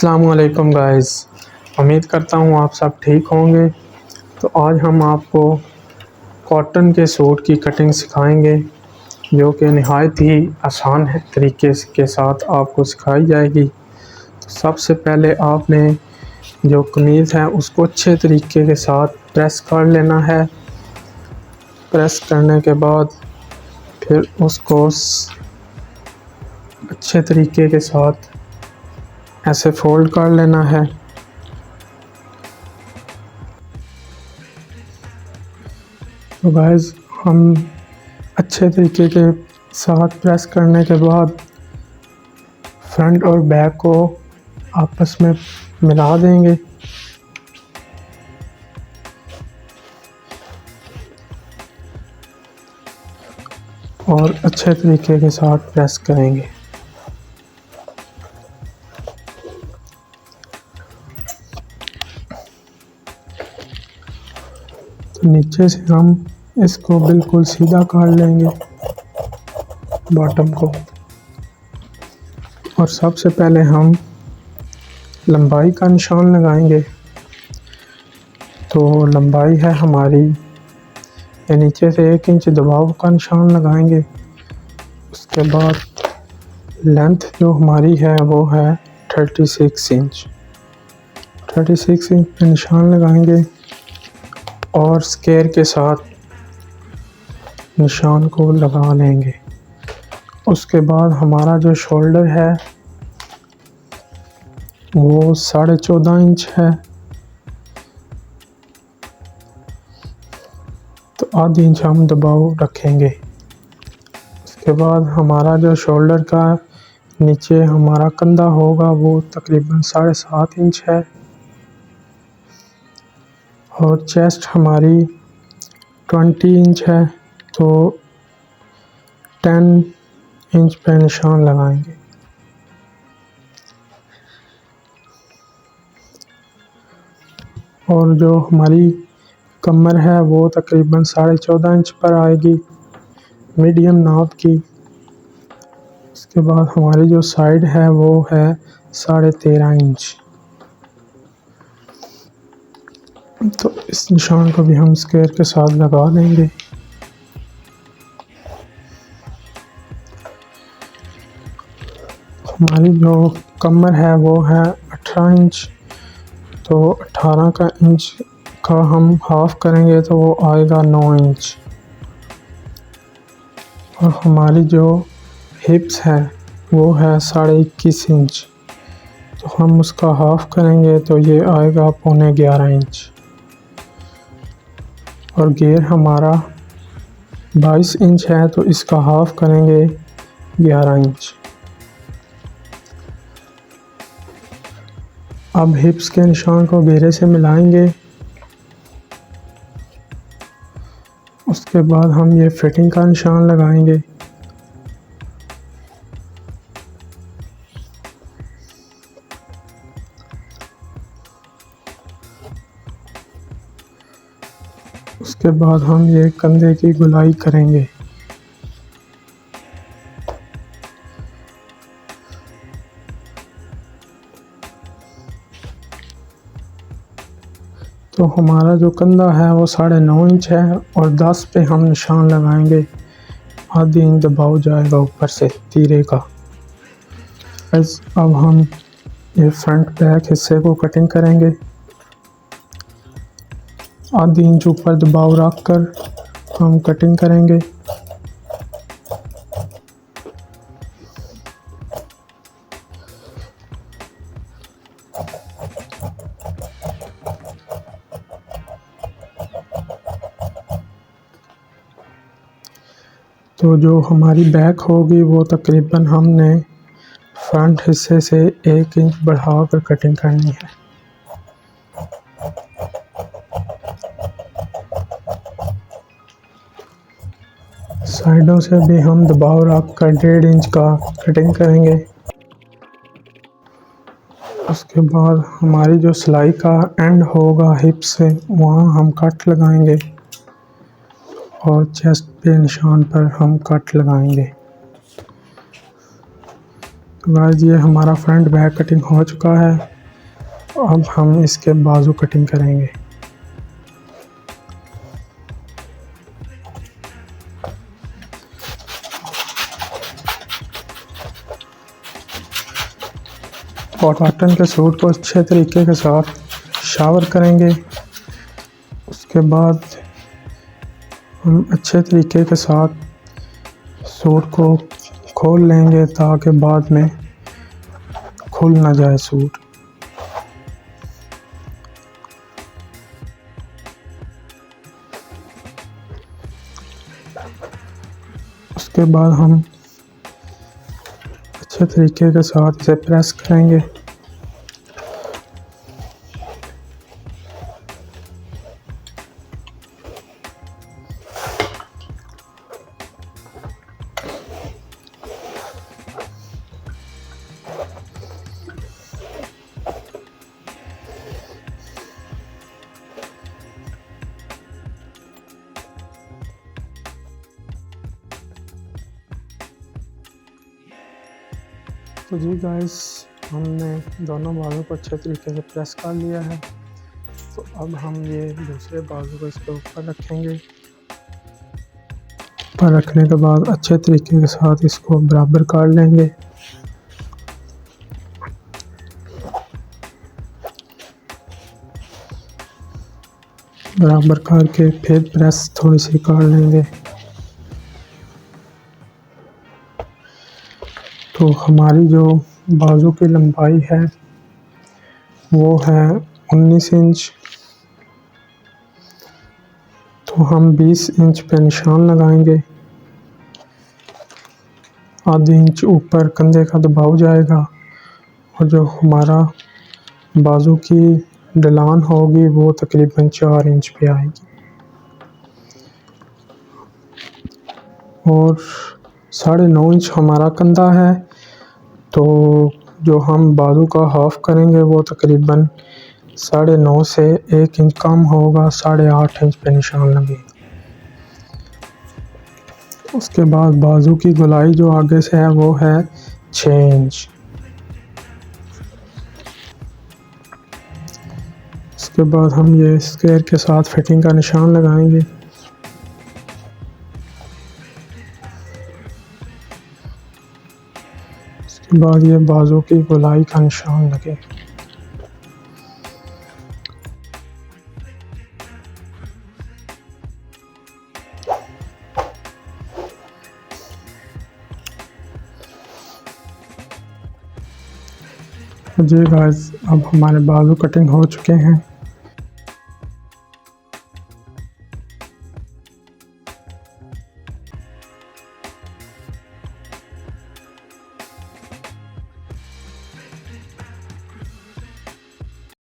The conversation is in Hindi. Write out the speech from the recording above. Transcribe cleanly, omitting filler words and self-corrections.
अस्सलाम वालेकुम गाइस। उम्मीद करता हूँ आप सब ठीक होंगे। तो आज हम आपको कॉटन के सूट की कटिंग सिखाएंगे जो कि नहायत ही आसान है तरीके के साथ आपको सिखाई जाएगी। तो सबसे पहले आपने जो कमीज़ है उसको अच्छे तरीके के साथ प्रेस कर लेना है। प्रेस करने के बाद फिर उसको अच्छे तरीके के साथ ऐसे फोल्ड कर लेना है। तो गाइस हम अच्छे तरीके के साथ प्रेस करने के बाद फ्रंट और बैक को आपस में मिला देंगे। और अच्छे तरीके के साथ प्रेस करेंगे। तो नीचे से हम इसको बिल्कुल सीधा काट लेंगे बॉटम को। और सबसे पहले हम लंबाई का निशान लगाएंगे। तो लंबाई है हमारी, ये नीचे से 1 इंच दबाव का निशान लगाएंगे। उसके बाद लेंथ जो हमारी है वो है 36 इंच। 36 इंच पे निशान लगाएंगे और स्केयर के साथ निशान को लगा लेंगे। उसके बाद हमारा जो शोल्डर है वो 14.5 इंच है। तो आधी इंच हम दबाव रखेंगे। उसके बाद हमारा जो शोल्डर का नीचे हमारा कंधा होगा वो तकरीबन 7.5 इंच है। और चेस्ट हमारी 20 इंच है। तो 10 इंच पे निशान लगाएंगे। और जो हमारी कमर है वो तकरीबन 14.5 इंच पर आएगी, मीडियम नाप की। उसके बाद हमारी जो साइड है वो है 13.5 इंच। तो इस निशान को भी हम स्क्वायर के साथ लगा देंगे। हमारी जो कमर है वो है 18 इंच। तो 18 का इंच का हम हाफ करेंगे तो वो आएगा 9 इंच। और हमारी जो हिप्स है वो है 21.5 इंच। तो हम उसका हाफ करेंगे तो ये आएगा 11.25 इंच। और घेर हमारा 22 इंच है तो इसका हाफ करेंगे 11 इंच। अब हिप्स के निशान को घेरे से मिलाएंगे। उसके बाद हम ये फिटिंग का निशान लगाएंगे। उसके बाद हम ये कंधे की गुलाई करेंगे। तो हमारा जो कंधा है वो 9.5 इंच है और 10 पे हम निशान लगाएंगे। आधी इंच दबाव जाएगा ऊपर से तीरे का। अब हम ये फ्रंट बैक हिस्से को कटिंग करेंगे। आधी इंच ऊपर दबाव रख कर हम कटिंग करेंगे। तो जो हमारी बैक होगी वो तकरीबन हमने फ्रंट हिस्से से 1 इंच बढ़ा कर कटिंग करनी है। साइडों से भी हम दबाव रख कर 1.5 इंच का कटिंग करेंगे। उसके बाद हमारी जो सिलाई का एंड होगा हिप से वहाँ हम कट लगाएंगे और चेस्ट पे निशान पर हम कट लगाएंगे। तो गाइस ये हमारा फ्रंट बैक कटिंग हो चुका है। अब हम इसके बाजू कटिंग करेंगे। कॉटन के सूट को अच्छे तरीके के साथ शावर करेंगे। उसके बाद हम अच्छे तरीके के साथ सूट को खोल लेंगे ताकि बाद में खुल ना जाए सूट। उसके बाद हम अच्छे तरीके के साथ इसे प्रेस करेंगे। तो जी गाइस हमने दोनों बाजू को अच्छे तरीके से प्रेस कर लिया है। तो अब हम ये दूसरे बाजू को इसके ऊपर रखेंगे। ऊपर रखने के बाद अच्छे तरीके के साथ इसको बराबर काट लेंगे। बराबर करके फिर प्रेस थोड़ी सी काट लेंगे। तो हमारी जो बाजू की लंबाई है वो है 19 इंच। तो हम 20 इंच पे निशान लगाएंगे। आधी इंच ऊपर कंधे का दबाव जाएगा और जो हमारा बाजू की ढलान होगी वो तकरीबन 4 इंच पे आएगी। और 9.5 इंच हमारा कंधा है। तो जो हम बाजू का हाफ करेंगे वो तकरीबन 9.5 से 1 इंच कम होगा, 8.5 इंच पे निशान लगेगा। उसके बाद बाजू की गोलाई जो आगे से है वो है 6 इंच। उसके बाद हम ये स्क्वायर के साथ फिटिंग का निशान लगाएंगे। उसके बाद ये बाजू की गोलाई का निशान लगे। जी गाइस अब हमारे बाजू कटिंग हो चुके हैं।